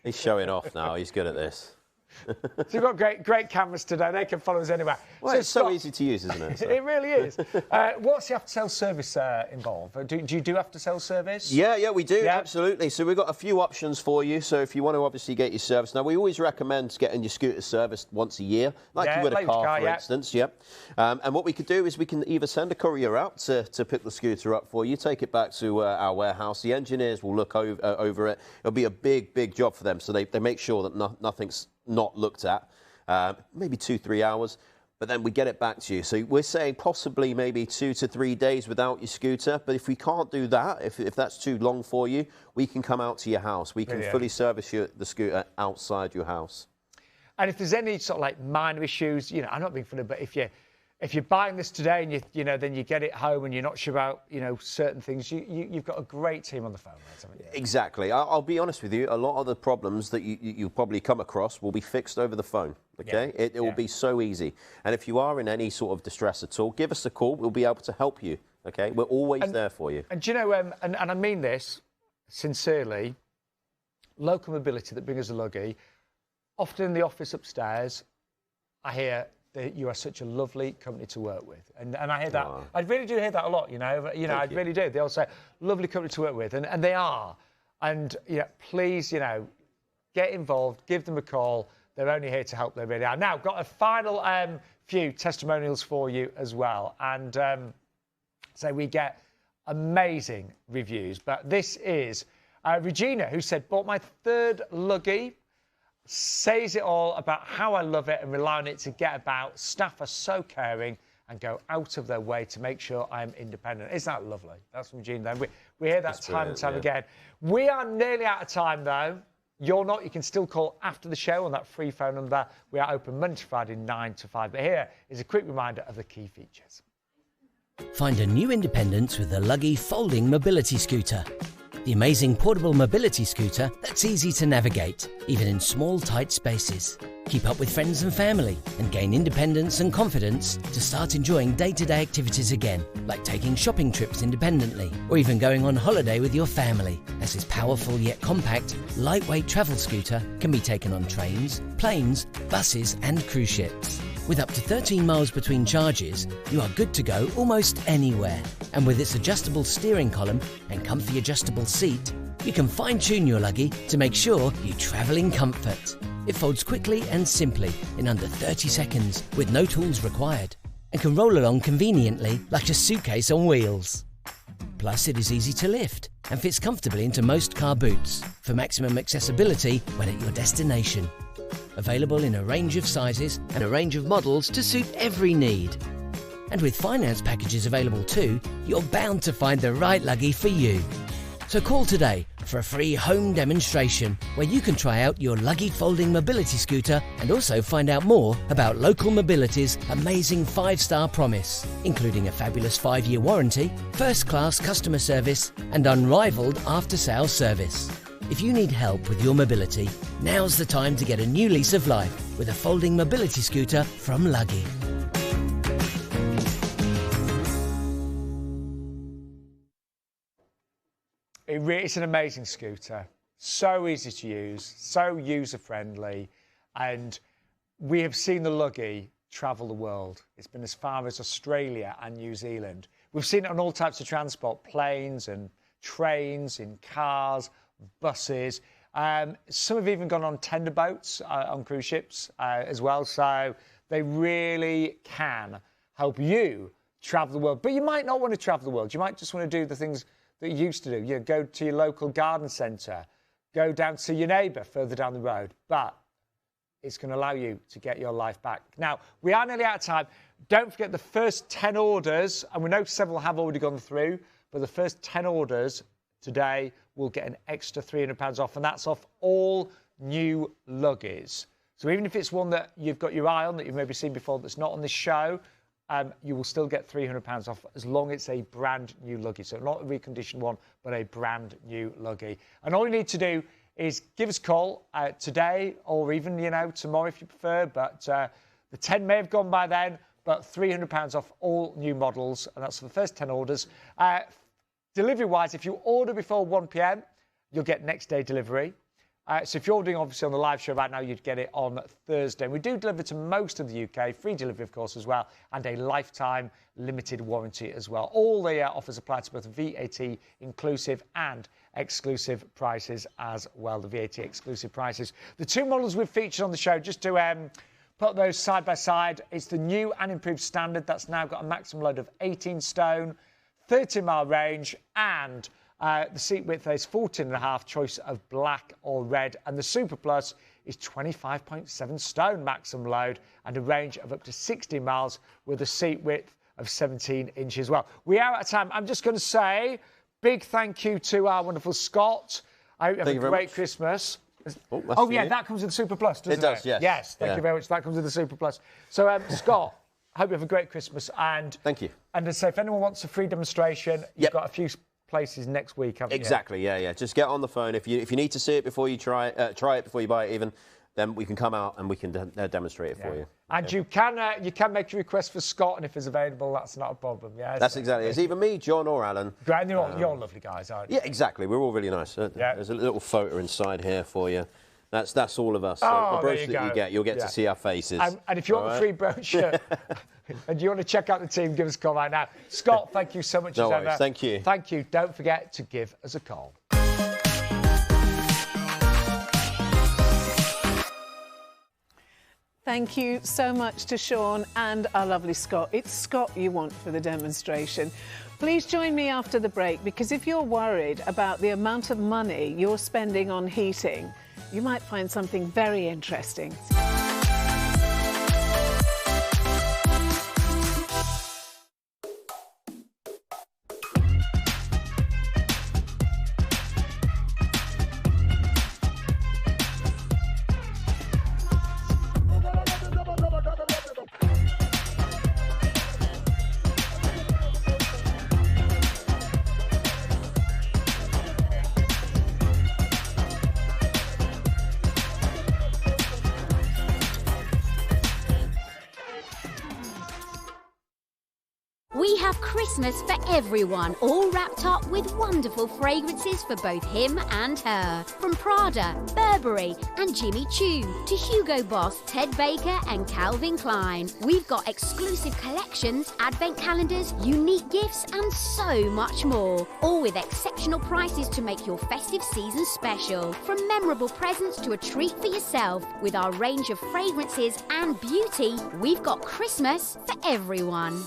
He's showing off now. He's good at this. So we've got great cameras today. They can follow us anywhere. Well, it's so easy to use, isn't it? So. It really is. What's the after-sales service involved? Do you do after-sales service? Yeah, we do, absolutely. So we've got a few options for you. So if you want to obviously get your service, now we always recommend getting your scooter serviced once a year, like you would a car, for instance. And what we could do is we can either send a courier out to pick the scooter up for you, take it back to our warehouse. The engineers will look over it. It'll be a big job for them. So they make sure that nothing's not looked at, maybe 2-3 hours, but then we get it back to you. So we're saying possibly maybe 2 to 3 days without your scooter, but if we can't do that, if that's too long for you, we can come out to your house. We can fully service the scooter outside your house. And if there's any sort of like minor issues, I'm not being funny, but if you're buying this today and then you get it home and you're not sure about certain things, you've got a great team on the phone, haven't you? Exactly. I'll be honest with you. A lot of the problems that you'll probably come across will be fixed over the phone. Okay, it will be so easy. And if you are in any sort of distress at all, give us a call. We'll be able to help you. Okay, we're always there for you. And do you know, and I mean this sincerely, local mobility that brings us a Luggie, often in the office upstairs, I hear you are such a lovely company to work with. And I hear that. Oh. I really do hear that a lot, I really do. They all say, lovely company to work with. And they are. And, please, get involved, give them a call. They're only here to help. They really are. Now, got a final few testimonials for you as well. And so we get amazing reviews. But this is Regina, who said, bought my third Luggie. Says it all about how I love it and rely on it to get about. Staff are so caring and go out of their way to make sure I'm independent. Isn't that lovely? That's from Jean. Then we hear that time and time again. We are nearly out of time though. You're not. You can still call after the show on that free phone number. We are open Monday to Friday, 9 to 5. But here is a quick reminder of the key features. Find a new independence with the Luggie folding mobility scooter. The amazing portable mobility scooter that's easy to navigate, even in small, tight spaces. Keep up with friends and family and gain independence and confidence to start enjoying day-to-day activities again, like taking shopping trips independently or even going on holiday with your family, as this powerful yet compact, lightweight travel scooter can be taken on trains, planes, buses and cruise ships. With up to 13 miles between charges, you are good to go almost anywhere. And with its adjustable steering column and comfy adjustable seat, you can fine-tune your Luggie to make sure you travel in comfort. It folds quickly and simply in under 30 seconds with no tools required and can roll along conveniently like a suitcase on wheels. Plus, it is easy to lift and fits comfortably into most car boots for maximum accessibility when at your destination. Available in a range of sizes and a range of models to suit every need. And with finance packages available too, you're bound to find the right Luggie for you. So call today for a free home demonstration where you can try out your Luggie folding mobility scooter and also find out more about Local Mobility's amazing 5-star promise, including a fabulous 5-year warranty, first-class customer service and unrivaled after-sales service. If you need help with your mobility, now's the time to get a new lease of life with a folding mobility scooter from Luggie. It's an amazing scooter, so easy to use, so user-friendly, and we have seen the Luggie travel the world. It's been as far as Australia and New Zealand. We've seen it on all types of transport, planes and trains, in cars, buses. Some have even gone on tender boats on cruise ships as well. So they really can help you travel the world. But you might not want to travel the world. You might just want to do the things that you used to do. You know, go to your local garden centre, go down to your neighbour further down the road. But it's going to allow you to get your life back. Now, we are nearly out of time. Don't forget the first 10 orders, and we know several have already gone through, but the first 10 orders today will get an extra £300 off, and that's off all new Luggies. So even if it's one that you've got your eye on, that you've maybe seen before, that's not on this show, you will still get £300 off as long as it's a brand new Luggie. So not a reconditioned one, but a brand new Luggie. And all you need to do is give us a call today, or even, you know, tomorrow if you prefer. But the 10 may have gone by then, but £300 off all new models, and that's for the first 10 orders. Delivery-wise, if you order before 1 p.m, you'll get next day delivery. So if you're ordering, obviously, on the live show right now, you'd get it on Thursday. And we do deliver to most of the UK, free delivery, of course, as well, and a lifetime limited warranty as well. All the offers apply to both VAT inclusive and exclusive prices as well, the VAT exclusive prices. The two models we've featured on the show, just to put those side by side, it's the new and improved Standard. That's now got a maximum load of 18 stone, 30-mile range, and the seat width is 14.5, choice of black or red. And the Super Plus is 25.7 stone maximum load and a range of up to 60 miles with a seat width of 17 inches. Well, we are out of time. I'm just going to say big thank you to our wonderful Scott. I hope you have a great Christmas. Oh yeah, that comes with the Super Plus, doesn't it? It does, yes. Yes, thank you very much. That comes with the Super Plus. So, Scott, I hope you have a great Christmas. And thank you. And as I say, if anyone wants a free demonstration, you've got a few places next week, haven't you? Exactly, yeah. Just get on the phone. If you need to see it before you try it before you buy it even, then we can come out and we can demonstrate it for you. And you can make a request for Scott, and if it's available, that's not a problem. Yeah, that's exactly. It's either me, John, or Alan. Great, you're lovely guys, aren't you? Yeah, exactly. We're all really nice. There's a little photo inside here for you. That's all of us. The brochure that you'll get to see our faces. And if you want a free brochure and you want to check out the team, give us a call right now. Scott, thank you so much. No worries. Thank you. Thank you. Don't forget to give us a call. Thank you so much to Sean and our lovely Scott. It's Scott you want for the demonstration. Please join me after the break, because if you're worried about the amount of money you're spending on heating, you might find something very interesting. We have Christmas for everyone, all wrapped up with wonderful fragrances for both him and her. From Prada, Burberry and Jimmy Choo to Hugo Boss, Ted Baker and Calvin Klein. We've got exclusive collections, advent calendars, unique gifts and so much more. All with exceptional prices to make your festive season special. From memorable presents to a treat for yourself. With our range of fragrances and beauty, we've got Christmas for everyone.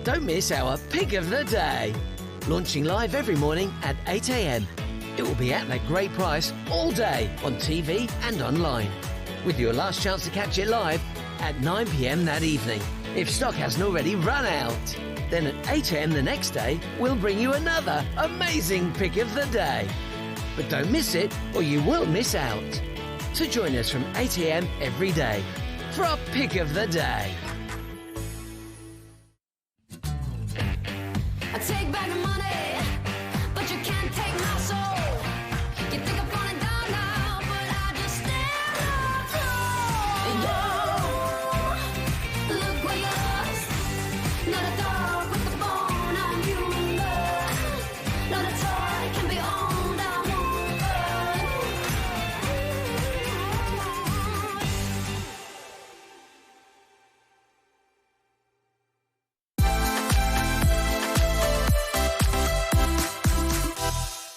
Don't miss our Pick of the Day. Launching live every morning at 8 a.m. It will be at that great price all day on TV and online, with your last chance to catch it live at 9 p.m. that evening. If stock hasn't already run out, then at 8 a.m. the next day, we'll bring you another amazing Pick of the Day. But don't miss it or you will miss out. So join us from 8 a.m. every day for our Pick of the Day. I take back the money.